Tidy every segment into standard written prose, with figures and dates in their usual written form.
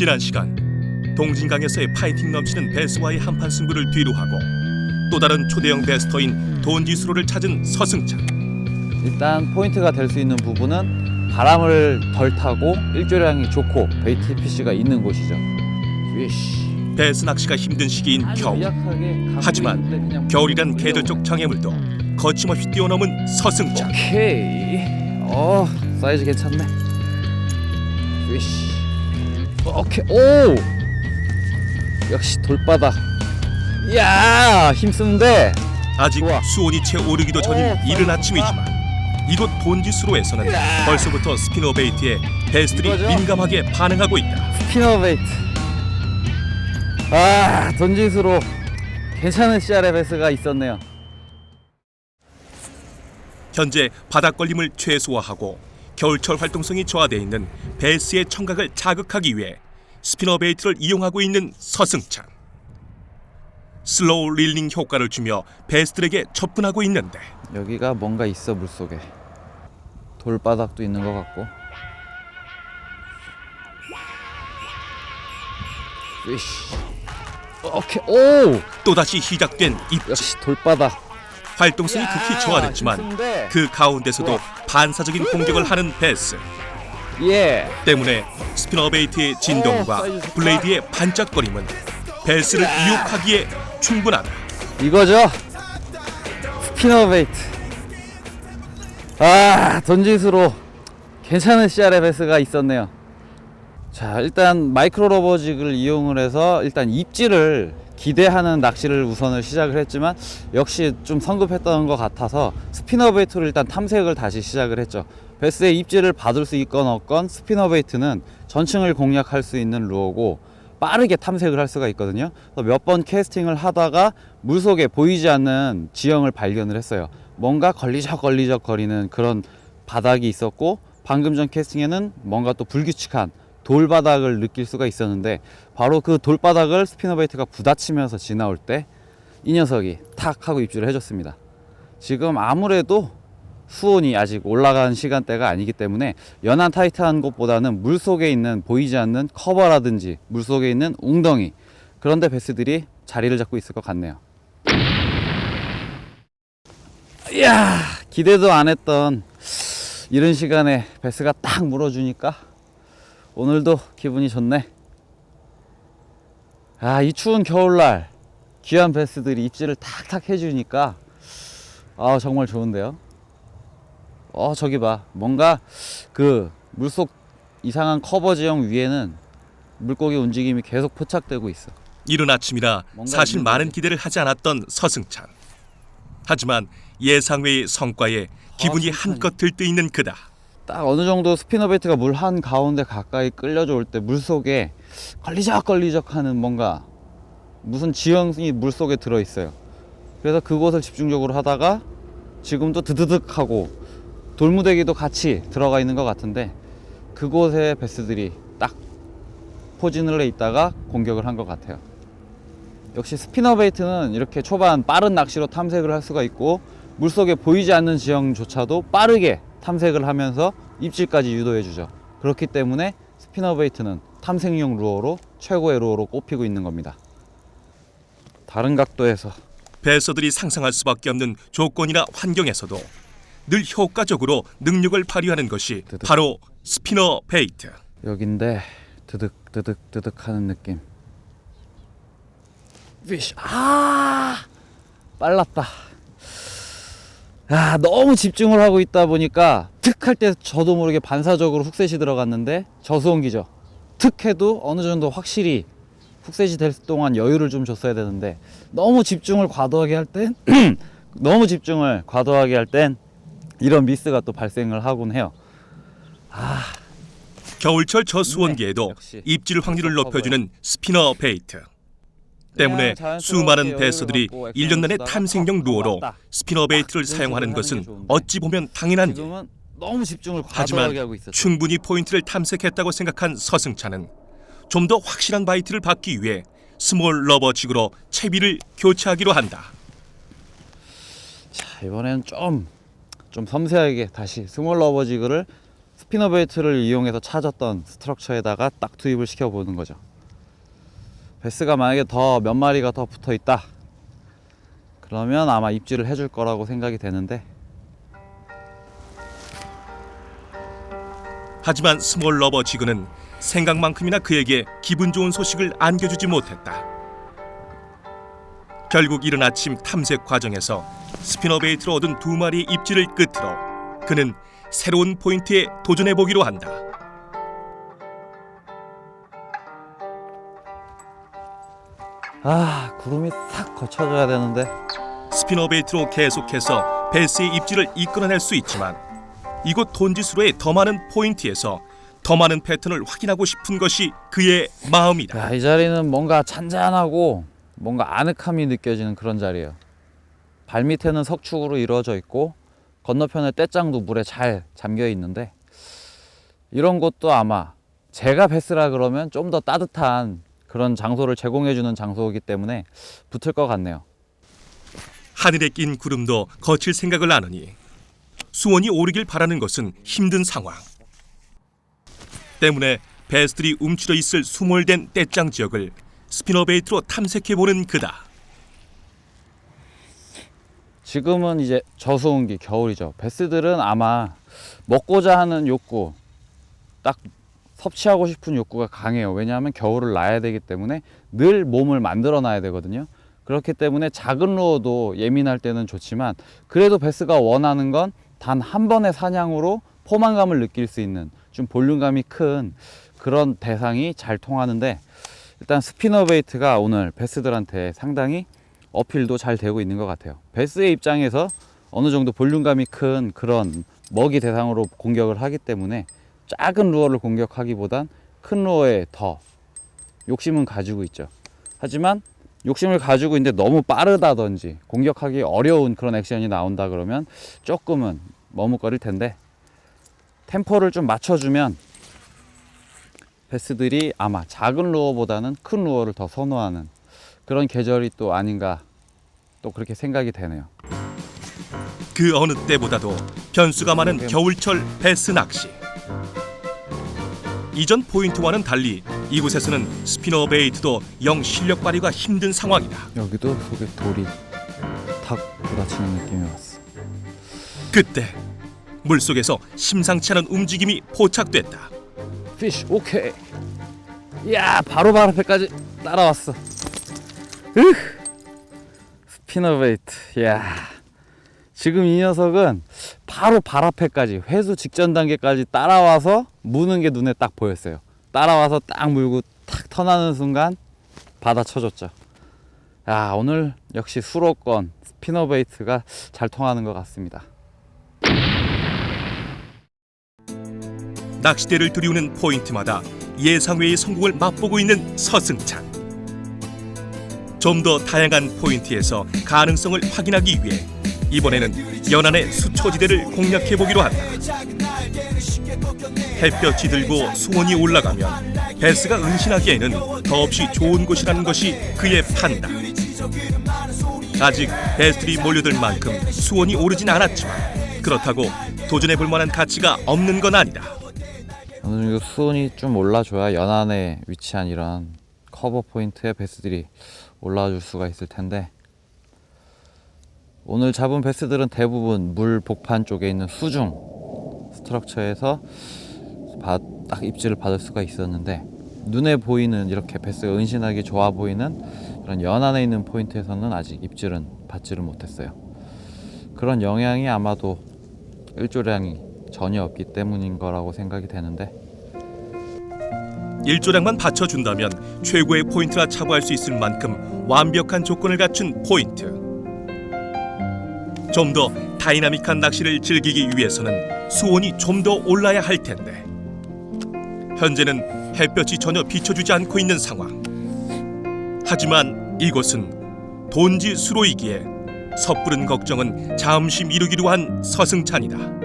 지난 시간 동진강에서의 파이팅 넘치는 베스와의 한판 승부를 뒤로하고 또 다른 초대형 베스터인 돈지수로를 찾은 서승찬. 일단 포인트가 될 수 있는 부분은 바람을 덜 타고 일조량이 좋고 베이트 PC가 있는 곳이죠. 위쉬. 베스 낚시가 힘든 시기인 겨울. 하지만 겨울이란 계절적 장애물도 거침없이 뛰어넘은 서승찬. 오케이. 사이즈 괜찮네. 위쉬. 오케이. 오. 역시 돌바닥. 이야, 힘쓰는데. 아직 좋아. 수온이 채 오르기도 전인 이른 아침이지만 이곳 돈지수로에서는 벌써부터 스피너 베이트에 베스들이 이거죠? 민감하게 반응하고 있다. 스피너 베이트. 돈지수로 괜찮은 CR의 베스가 있었네요. 현재 바닥 걸림을 최소화하고 겨울철 활동성이 저하되어 있는 베스의 청각을 자극하기 위해 스피너 베이트를 이용하고 있는 서승찬. 슬로우 릴링 효과를 주며 베스들에게 접근하고 있는데 여기가 뭔가 있어, 물속에. 돌바닥도 있는 것 같고. 위쉬. 오케이. 오! 또다시 시작된 입질. 역시 돌바닥. 활동성이 극히 저하됐지만 힘쓴데. 그 가운데서도 반사적인 공격을 하는 베스 예. 때문에 스피너 베이트의 진동과 블레이드의 반짝거림은 베스를 유혹하기에 충분하다. 이거죠. 스피너 베이트. 돈짓으로 괜찮은 CR의 베스가 있었네요. 자, 일단 마이크로 러버직을 이용을 해서 일단 입질을 기대하는 낚시를 우선을 시작을 했지만 역시 좀 성급했던 것 같아서 스피너 베이트로 일단 탐색을 다시 시작을 했죠. 베스의 입질을 받을 수 있건 없건 스피너 베이트는 전층을 공략할 수 있는 루어고 빠르게 탐색을 할 수가 있거든요. 몇 번 캐스팅을 하다가 물속에 보이지 않는 지형을 발견을 했어요. 뭔가 걸리적 거리는 그런 바닥이 있었고, 방금 전 캐스팅에는 뭔가 또 불규칙한 돌바닥을 느낄 수가 있었는데, 바로 그 돌바닥을 스피너 베이트가 부딪히면서 지나올 때 이 녀석이 탁 하고 입질을 해줬습니다. 지금 아무래도 수온이 아직 올라간 시간대가 아니기 때문에 연한 타이트한 곳보다는 물속에 있는 보이지 않는 커버라든지 물속에 있는 웅덩이, 그런데 베스들이 자리를 잡고 있을 것 같네요. 이야, 기대도 안 했던 이른 시간에 베스가 딱 물어주니까 오늘도 기분이 좋네. 이 추운 겨울날 귀한 베스들이 입질을 탁탁 해주니까 정말 좋은데요. 저기 봐, 뭔가 그 물속 이상한 커버 지형 위에는 물고기 움직임이 계속 포착되고 있어. 이른 아침이라 사실 많은 기대를 하지 않았던 서승찬. 하지만 예상외의 성과에 기분이 한껏 들뜨있는 그다. 딱 어느 정도 스피너 베이트가 물 한 가운데 가까이 끌려져 올 때 물속에 걸리적 하는 뭔가 무슨 지형이 물속에 들어있어요. 그래서 그곳을 집중적으로 하다가 지금도 드드득 하고 돌무대기도 같이 들어가 있는 것 같은데, 그곳에 베스들이 딱 포진을 해 있다가 공격을 한 것 같아요. 역시 스피너 베이트는 이렇게 초반 빠른 낚시로 탐색을 할 수가 있고, 물속에 보이지 않는 지형조차도 빠르게 탐색을 하면서 입질까지 유도해 주죠. 그렇기 때문에 스피너 베이트는 탐색용 루어로 최고의 루어로 꼽히고 있는 겁니다. 다른 각도에서 베서들이 상상할 수밖에 없는 조건이나 환경에서도 늘 효과적으로 능력을 발휘하는 것이 바로 스피너 베이트. 여긴데 드득 하는 느낌. 위쉬. 빨랐다. 너무 집중을 하고 있다 보니까 특 할 때 저도 모르게 반사적으로 훅셋이 들어갔는데 저수온기죠. 특 해도 어느 정도 확실히 훅셋이 될 동안 여유를 좀 줬어야 되는데, 너무 집중을 과도하게 할 땐 이런 미스가 또 발생을 하곤 해요. 겨울철 저수온기에도 입질 확률을 높여주는 스피너 베이트 때문에 수많은 베서들이 1년 내내 탐색용 루어로 스피너 베이트를 사용하는 것은 어찌 보면 당연한 일. 너무 집중을 하지만 과도하게 하고 있었죠. 충분히 포인트를 탐색했다고 생각한 서승찬은 좀 더 확실한 바이트를 받기 위해 스몰 러버직으로 채비를 교체하기로 한다. 자, 이번엔 좀 섬세하게 다시 스몰 러버지그를 스피너 베이트를 이용해서 찾았던 스트럭처에다가 딱 투입을 시켜보는 거죠. 베스가 만약에 더 몇 마리가 더 붙어 있다 그러면 아마 입질을 해줄 거라고 생각이 되는데, 하지만 스몰 러버 지그는 생각만큼이나 그에게 기분 좋은 소식을 안겨주지 못했다. 결국 이른 아침 탐색 과정에서 스피너 베이트로 얻은 2마리의 입질을 끝으로 그는 새로운 포인트에 도전해보기로 한다. 구름이 싹 거쳐줘야 되는데. 스피너 베이트로 계속해서 베스의 입질을 이끌어낼 수 있지만 이곳 돈지수로의 더 많은 포인트에서 더 많은 패턴을 확인하고 싶은 것이 그의 마음이다. 이 자리는 뭔가 잔잔하고 뭔가 아늑함이 느껴지는 그런 자리예요. 발 밑에는 석축으로 이루어져 있고 건너편에 떼짱도 물에 잘 잠겨 있는데, 이런 곳도 아마 제가 베스라 그러면 좀 더 따뜻한 그런 장소를 제공해주는 장소이기 때문에 붙을 것 같네요. 하늘에 낀 구름도 거칠 생각을 안 하니 수온이 오르길 바라는 것은 힘든 상황. 때문에 베스들이 움츠려 있을 수몰된 떼짱 지역을 스피너 베이트로 탐색해보는 그다. 지금은 이제 저수온기 겨울이죠. 베스들은 아마 먹고자 하는 욕구, 딱 섭취하고 싶은 욕구가 강해요. 왜냐하면 겨울을 나야 되기 때문에 늘 몸을 만들어 놔야 되거든요. 그렇기 때문에 작은 루어도 예민할 때는 좋지만, 그래도 베스가 원하는 건 단 한 번의 사냥으로 포만감을 느낄 수 있는 좀 볼륨감이 큰 그런 대상이 잘 통하는데, 일단 스피너 베이트가 오늘 베스들한테 상당히 어필도 잘 되고 있는 것 같아요. 베스의 입장에서 어느 정도 볼륨감이 큰 그런 먹이 대상으로 공격을 하기 때문에 작은 루어를 공격하기보단 큰 루어에 더 욕심은 가지고 있죠. 하지만 욕심을 가지고 있는데 너무 빠르다든지 공격하기 어려운 그런 액션이 나온다 그러면 조금은 머뭇거릴 텐데, 템포를 좀 맞춰주면 베스들이 아마 작은 루어보다는 큰 루어를 더 선호하는 그런 계절이 또 아닌가, 또 그렇게 생각이 되네요. 그 어느 때보다도 변수가 많은 겨울철 베스 낚시. 이전 포인트와는 달리 이곳에서는 스피너 베이트도 영 실력 발휘가 힘든 상황이다. 여기도 속에 돌이 탁 부딪히는 느낌이 왔어. 그때 물속에서 심상치 않은 움직임이 포착됐다. 피쉬 오케이. 이야, 바로 발 앞에까지 따라왔어. 스피너 베이트. 이야, 지금 이 녀석은 바로 발 앞에까지, 회수 직전 단계까지 따라와서 무는 게 눈에 딱 보였어요. 따라와서 딱 물고 탁 턴하는 순간 받아쳐줬죠. 야, 오늘 역시 수로권 스피너 베이트가 잘 통하는 것 같습니다. 낚시대를 들이우는 포인트마다 예상외의 성공을 맛보고 있는 서승찬. 좀 더 다양한 포인트에서 가능성을 확인하기 위해 이번에는 연안의 수초지대를 공략해보기로 한다. 햇볕이 들고 수온이 올라가면 베스가 은신하기에는 더없이 좋은 곳이라는 것이 그의 판단. 아직 베스들이 몰려들 만큼 수온이 오르진 않았지만 그렇다고 도전해볼 만한 가치가 없는 건 아니다. 어느 정도 수온이 좀 올라줘야 연안에 위치한 이런 커버 포인트에 베스들이 올라와 줄 수가 있을 텐데, 오늘 잡은 베스들은 대부분 물 복판 쪽에 있는 수중 스트럭처에서 딱 입질을 받을 수가 있었는데, 눈에 보이는 이렇게 베스가 은신하기 좋아 보이는 그런 연안에 있는 포인트에서는 아직 입질은 받지를 못했어요. 그런 영향이 아마도 일조량이 전혀 없기 때문인 거라고 생각이 되는데, 일조량만 받쳐준다면 최고의 포인트라 자부할 수 있을 만큼 완벽한 조건을 갖춘 포인트. 좀 더 다이나믹한 낚시를 즐기기 위해서는 수온이 좀 더 올라야 할 텐데 현재는 햇볕이 전혀 비춰주지 않고 있는 상황. 하지만 이곳은 돈지 수로이기에 섣부른 걱정은 잠시 미루기로 한 서승찬이다.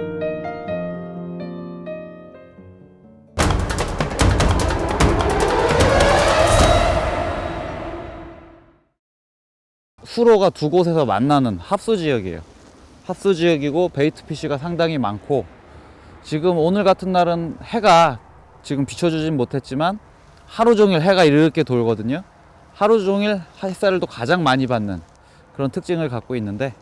수로가 두 곳에서 만나는 합수 지역이에요. 합수 지역이고 베이트 피쉬가 상당히 많고, 지금 오늘 같은 날은 해가 지금 비춰주진 못했지만 하루 종일 해가 이렇게 돌거든요. 하루 종일 햇살을 또 가장 많이 받는 그런 특징을 갖고 있는데,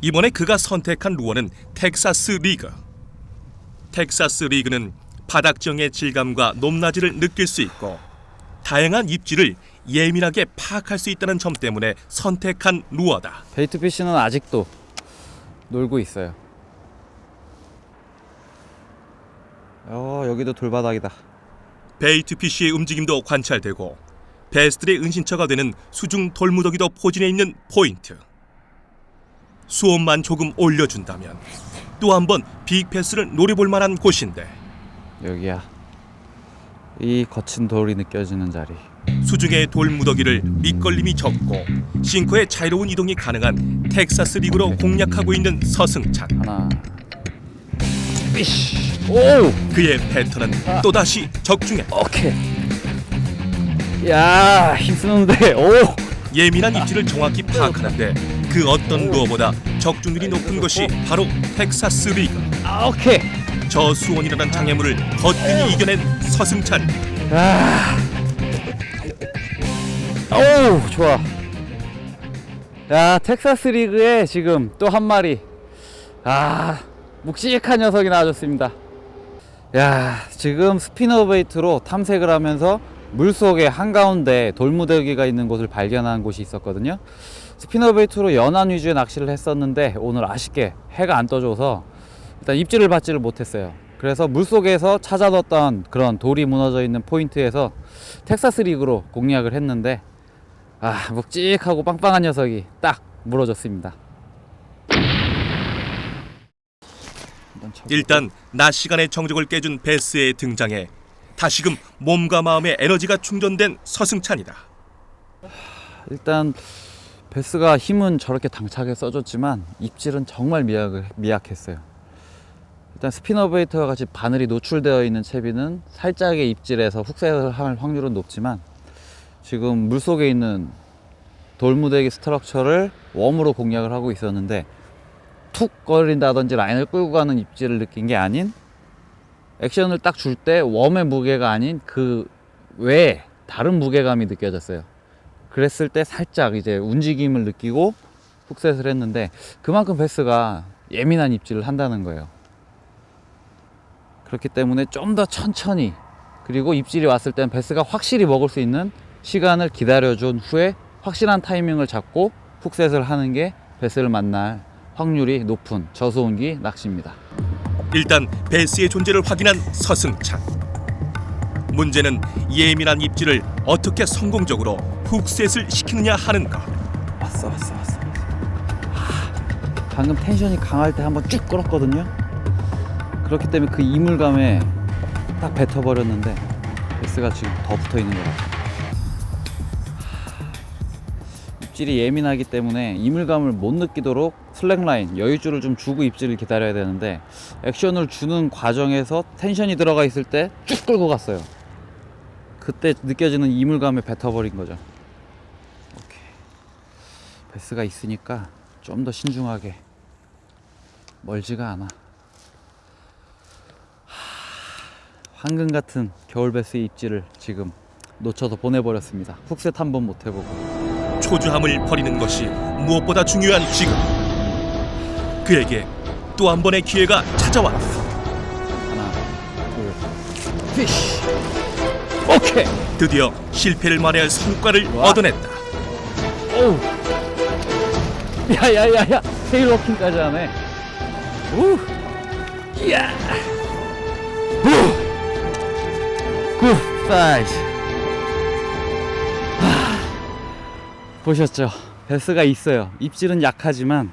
이번에 그가 선택한 루어는 텍사스 리그. 텍사스 리그는 바닥정의 질감과 높낮이를 느낄 수 있고 다양한 입질을 예민하게 파악할 수 있다는 점 때문에 선택한 루어다. 베이트 피쉬는 아직도 놀고 있어요. 여기도 돌바닥이다. 베이트 피쉬의 움직임도 관찰되고 베스들의 은신처가 되는 수중 돌무더기도 포진해 있는 포인트. 수온만 조금 올려준다면 또 한 번 빅패스를 노려볼 만한 곳인데, 여기야. 이 거친 돌이 느껴지는 자리. 수중의 돌무더기를 밑걸림이 적고 싱커의 자유로운 이동이 가능한 텍사스 리그로 공략하고 있는 서승찬. 하나. 피쉬. 오! 그의 패턴은 또다시 적중해. 오케이. 야, 힘쓰는데. 오! 예민한 입질을 정확히 파악하는데 그 어떤 루어보다 적중률이 높은 것이 바로 텍사스 리그. 오케이. 저수온이라는 장애물을 거뜬히 이겨낸 서승찬. 오, 좋아. 야, 텍사스 리그에 지금 또 한 마리. 묵직한 녀석이 나와줬습니다. 야, 지금 스피너 베이트로 탐색을 하면서 물속에 한가운데 돌무더기가 있는 곳을 발견한 곳이 있었거든요. 스피너 베이트로 연안 위주의 낚시를 했었는데 오늘 아쉽게 해가 안 떠줘서 일단 입질을 받지를 못했어요. 그래서 물속에서 찾아 넣었던 그런 돌이 무너져 있는 포인트에서 텍사스 리그로 공략을 했는데 묵직하고 빵빵한 녀석이 딱 물어줬습니다. 일단 낮 시간의 정적을 깨준 베스의 등장에 다시금 몸과 마음의 에너지가 충전된 서승찬이다. 일단 베스가 힘은 저렇게 당차게 써줬지만 입질은 정말 미약했어요. 일단 스피너 베이트와 같이 바늘이 노출되어 있는 채비는 살짝의 입질에서 훅셋을 할 확률은 높지만 지금 물속에 있는 돌무더기 스트럭처를 웜으로 공략을 하고 있었는데 툭 거린다든지 라인을 끌고 가는 입질을 느낀 게 아닌, 액션을 딱 줄 때 웜의 무게가 아닌 그 외에 다른 무게감이 느껴졌어요. 그랬을 때 살짝 이제 움직임을 느끼고 훅셋을 했는데 그만큼 베스가 예민한 입질을 한다는 거예요. 그렇기 때문에 좀 더 천천히, 그리고 입질이 왔을 때는 베스가 확실히 먹을 수 있는 시간을 기다려준 후에 확실한 타이밍을 잡고 훅셋을 하는 게 베스를 만날 확률이 높은 저수온기 낚시입니다. 일단 베스의 존재를 확인한 서승찬. 문제는 예민한 입질을 어떻게 성공적으로 훅셋을 시키느냐 하는 것. 왔어. 방금 텐션이 강할 때 한번 쭉 끌었거든요. 그렇기 때문에 그 이물감에 딱 뱉어버렸는데 베스가 지금 더 붙어있는 것 같아요. 입질이 예민하기 때문에 이물감을 못 느끼도록 슬랙라인, 여유줄을 좀 주고 입질을 기다려야 되는데 액션을 주는 과정에서 텐션이 들어가 있을 때 쭉 끌고 갔어요. 그때 느껴지는 이물감에 뱉어버린 거죠. 오케이. 베스가 있으니까 좀 더 신중하게. 멀지가 않아. 황금 같은 겨울 베스의 입질을 지금 놓쳐서 보내버렸습니다. 훅셋 한 번 못 해보고. 초조함을 버리는 것이 무엇보다 중요한 지금, 그에게 또 한 번의 기회가 찾아왔다. 하나, 둘, 피쉬. 오케이. 드디어 실패를 만회할 성과를 와. 얻어냈다. 오우. 야야야야. 테일 워킹까지 하네. 우. 이야. 우. 굿 사이즈. 보셨죠? 베스가 있어요. 입질은 약하지만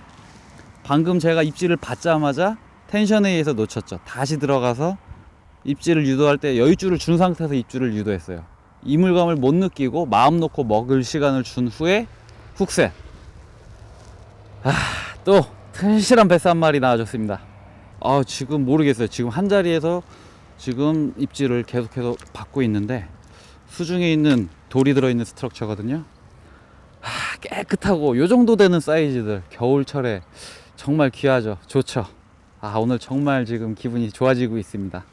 방금 제가 입질을 받자마자 텐션에 의해서 놓쳤죠. 다시 들어가서 입질을 유도할 때 여유줄을 준 상태에서 입질을 유도했어요. 이물감을 못 느끼고 마음 놓고 먹을 시간을 준 후에 훅셋. 또 튼실한 베스 한 마리 나와줬습니다. 지금 모르겠어요. 지금 한 자리에서 지금 입질을 계속해서 받고 있는데 수중에 있는 돌이 들어있는 스트럭처거든요. 깨끗하고 요 정도 되는 사이즈들 겨울철에 정말 귀하죠. 좋죠. 아, 오늘 정말 지금 기분이 좋아지고 있습니다.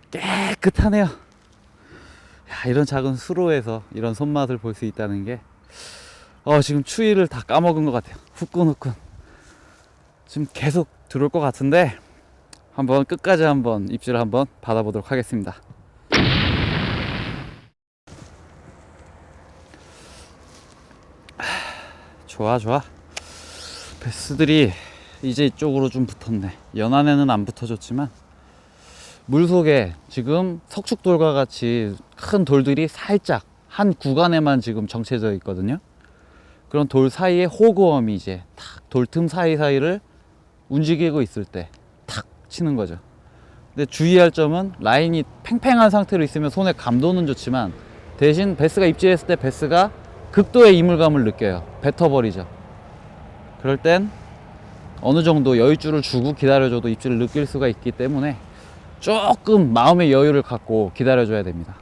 깨끗하네요. 야, 이런 작은 수로에서 이런 손맛을 볼 수 있다는 게 지금 추위를 다 까먹은 것 같아요. 후끈후끈. 지금 계속 들어올 것 같은데 한번 끝까지 한번 입질을 한번 받아보도록 하겠습니다. 좋아 좋아. 베스들이 이제 이쪽으로 좀 붙었네. 연안에는 안 붙어줬지만 물속에 지금 석축돌과 같이 큰 돌들이 살짝 한 구간에만 지금 정체되어 있거든요. 그런 돌 사이에 호그웜이 이제 탁 돌틈 사이사이를 움직이고 있을 때 탁 치는 거죠. 근데 주의할 점은 라인이 팽팽한 상태로 있으면 손에 감도는 좋지만 대신 베스가 입질했을 때 베스가 극도의 이물감을 느껴요. 뱉어버리죠. 그럴 땐 어느 정도 여유줄을 주고 기다려줘도 입질을 느낄 수가 있기 때문에 조금 마음의 여유를 갖고 기다려줘야 됩니다.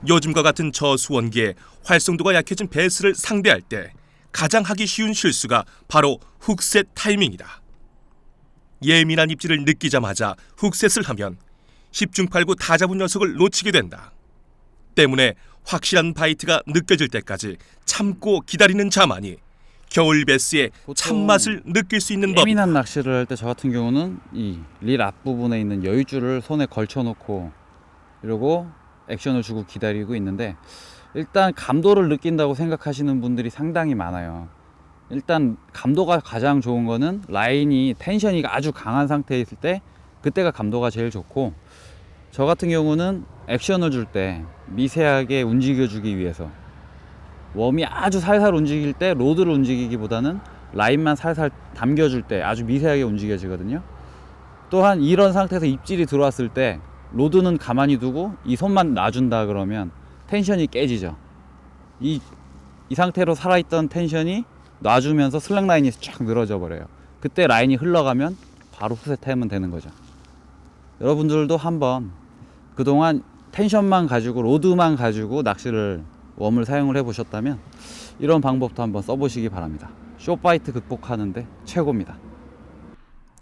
요즘과 같은 저수원기에 활성도가 약해진 베스를 상대할 때 가장 하기 쉬운 실수가 바로 훅셋 타이밍이다. 예민한 입질을 느끼자마자 훅셋을 하면 10중 8구 다 잡은 녀석을 놓치게 된다. 때문에 확실한 바이트가 느껴질 때까지 참고 기다리는 자만이 겨울 베스의 참맛을 느낄 수 있는 법이다. 예민한 낚시를 할 때 저 같은 경우는 이 릴 앞부분에 있는 여유줄을 손에 걸쳐 놓고 이러고 액션을 주고 기다리고 있는데, 일단 감도를 느낀다고 생각하시는 분들이 상당히 많아요. 일단 감도가 가장 좋은 거는 라인이 텐션이 아주 강한 상태에 있을 때 그때가 감도가 제일 좋고, 저 같은 경우는 액션을 줄 때 미세하게 움직여 주기 위해서 웜이 아주 살살 움직일 때 로드를 움직이기보다는 라인만 살살 담겨줄 때 아주 미세하게 움직여지거든요. 또한 이런 상태에서 입질이 들어왔을 때 로드는 가만히 두고 이 손만 놔준다 그러면 텐션이 깨지죠. 이 상태로 살아있던 텐션이 놔주면서 슬랙 라인이 쫙 늘어져 버려요. 그때 라인이 흘러가면 바로 후셋하면 되는 거죠. 여러분들도 한번 그동안 텐션만 가지고 로드만 가지고 낚시를 웜을 사용을 해 보셨다면 이런 방법도 한번 써보시기 바랍니다. 숏바이트 극복하는데 최고입니다.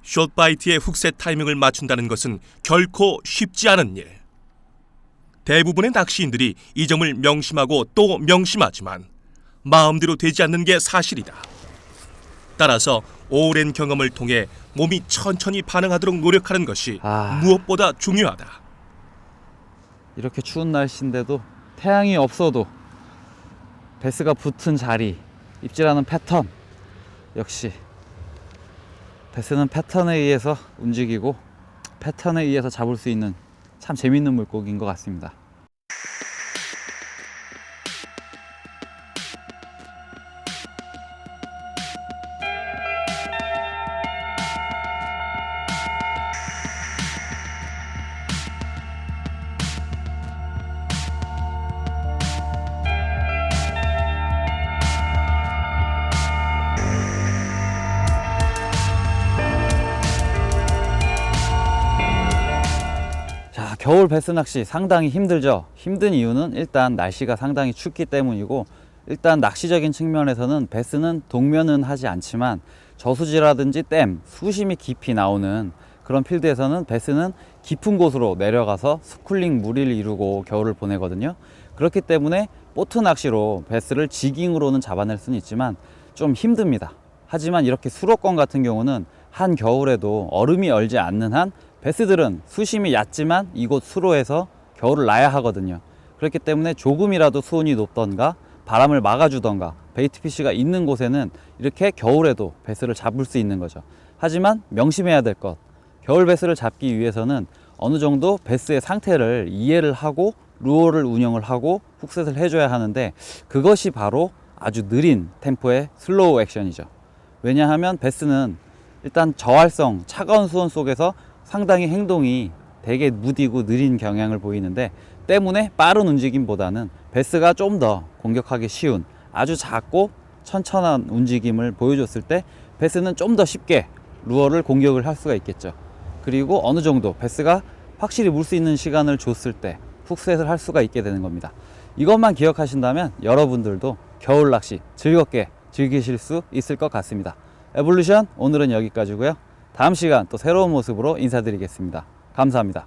숏바이트의 훅셋 타이밍을 맞춘다는 것은 결코 쉽지 않은 일. 대부분의 낚시인들이 이 점을 명심하고 또 명심하지만 마음대로 되지 않는 게 사실이다. 따라서 오랜 경험을 통해 몸이 천천히 반응하도록 노력하는 것이 무엇보다 중요하다. 이렇게 추운 날씨인데도 태양이 없어도 베스가 붙은 자리, 입질하는 패턴, 역시 베스는 패턴에 의해서 움직이고 패턴에 의해서 잡을 수 있는 참 재밌는 물고기인 것 같습니다. 겨울 베스 낚시 상당히 힘들죠. 힘든 이유는 일단 날씨가 상당히 춥기 때문이고, 일단 낚시적인 측면에서는 베스는 동면은 하지 않지만 저수지라든지 댐, 수심이 깊이 나오는 그런 필드에서는 베스는 깊은 곳으로 내려가서 스쿨링 무리를 이루고 겨울을 보내거든요. 그렇기 때문에 보트 낚시로 베스를 지깅으로는 잡아낼 수는 있지만 좀 힘듭니다. 하지만 이렇게 수로권 같은 경우는 한겨울에도 얼음이 얼지 않는 한 베스들은 수심이 얕지만 이곳 수로에서 겨울을 나야 하거든요. 그렇기 때문에 조금이라도 수온이 높던가 바람을 막아주던가 베이트피쉬가 있는 곳에는 이렇게 겨울에도 베스를 잡을 수 있는 거죠. 하지만 명심해야 될 것, 겨울 베스를 잡기 위해서는 어느 정도 베스의 상태를 이해를 하고 루어를 운영을 하고 훅셋을 해줘야 하는데, 그것이 바로 아주 느린 템포의 슬로우 액션이죠. 왜냐하면 베스는 일단 저활성 차가운 수온 속에서 상당히 행동이 되게 무디고 느린 경향을 보이는데, 때문에 빠른 움직임보다는 베스가 좀 더 공격하기 쉬운 아주 작고 천천한 움직임을 보여줬을 때 베스는 좀 더 쉽게 루어를 공격을 할 수가 있겠죠. 그리고 어느 정도 베스가 확실히 물 수 있는 시간을 줬을 때 훅셋을 할 수가 있게 되는 겁니다. 이것만 기억하신다면 여러분들도 겨울 낚시 즐겁게 즐기실 수 있을 것 같습니다. 에볼루션 오늘은 여기까지고요. 다음 시간 또 새로운 모습으로 인사드리겠습니다. 감사합니다.